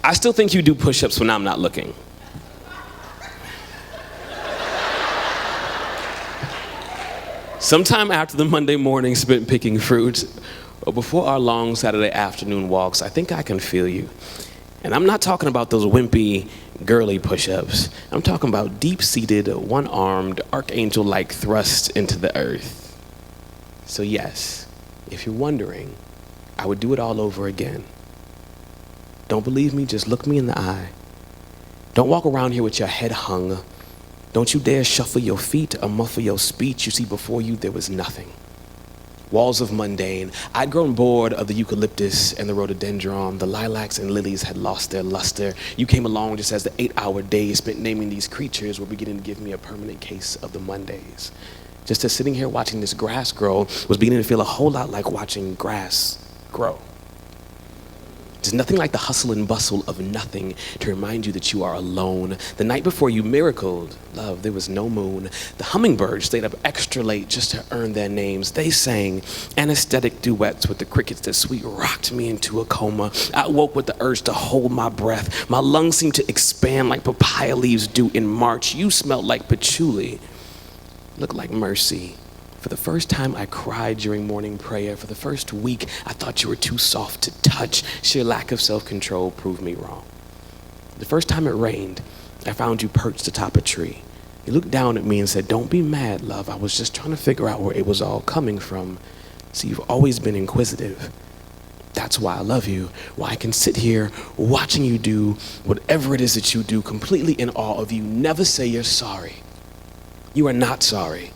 I still think you do push-ups when I'm not looking. Sometime after the Monday morning spent picking fruit, or before our long Saturday afternoon walks, I think I can feel you. And I'm not talking about those wimpy, girly push-ups. I'm talking about deep-seated, one-armed, archangel-like thrust into the earth. So yes, if you're wondering, I would do it all over again. Don't believe me? Just look me in the eye. Don't walk around here with your head hung. Don't you dare shuffle your feet or muffle your speech. You see, before you, there was nothing. Walls of mundane. I'd grown bored of the eucalyptus and the rhododendron. The lilacs and lilies had lost their luster. You came along just as the 8-hour days spent naming these creatures were beginning to give me a permanent case of the Mondays. Just as sitting here watching this grass grow was beginning to feel a whole lot like watching grass grow. There's nothing like the hustle and bustle of nothing to remind you that you are alone. The night before you miracled, love, there was no moon. The hummingbirds stayed up extra late just to earn their names. They sang anesthetic duets with the crickets that sweet rocked me into a coma. I woke with the urge to hold my breath. My lungs seemed to expand like papaya leaves do in March. You smelled like patchouli, looked like mercy. For the first time, I cried during morning prayer. For the first week, I thought you were too soft to touch. Sheer lack of self-control proved me wrong. The first time it rained, I found you perched atop a tree. You looked down at me and said, "Don't be mad, love. I was just trying to figure out where it was all coming from." See, you've always been inquisitive. That's why I love you, why I can sit here watching you do whatever it is that you do, completely in awe of you. Never say you're sorry. You are not sorry.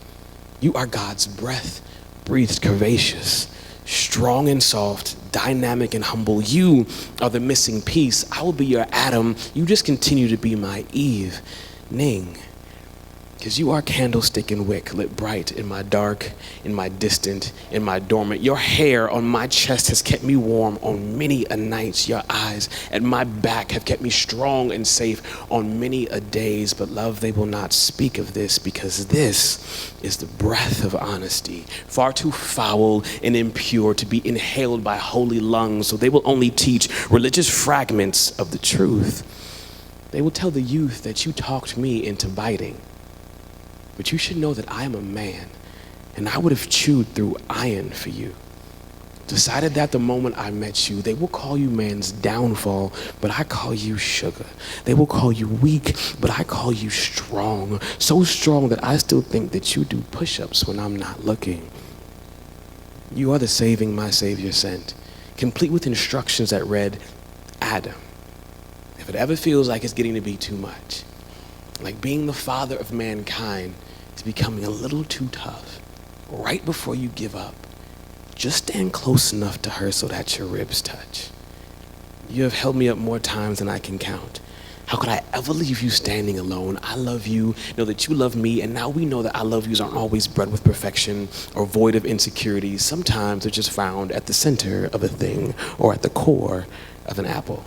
You are God's breath, breathed curvaceous, strong and soft, dynamic and humble. You are the missing piece. I will be your Adam. You just continue to be my Eve. Ning. Because you are candlestick and wick, lit bright in my dark, in my distant, in my dormant. Your hair on my chest has kept me warm on many a night. Your eyes at my back have kept me strong and safe on many a days. But love, they will not speak of this, because this is the breath of honesty, far too foul and impure to be inhaled by holy lungs. So they will only teach religious fragments of the truth. They will tell the youth that you talked me into biting. But you should know that I am a man, and I would have chewed through iron for you. Decided that the moment I met you. They will call you man's downfall, but I call you sugar. They will call you weak, but I call you strong. So strong that I still think that you do push-ups when I'm not looking. You are the saving my Savior sent, complete with instructions that read, Adam, if it ever feels like it's getting to be too much, like being the father of mankind is becoming a little too tough, right before you give up, just stand close enough to her so that your ribs touch. You have held me up more times than I can count. How could I ever leave you standing alone? I love you, know that you love me, and now we know that I love yous aren't always bred with perfection or void of insecurities. Sometimes they're just found at the center of a thing or at the core of an apple.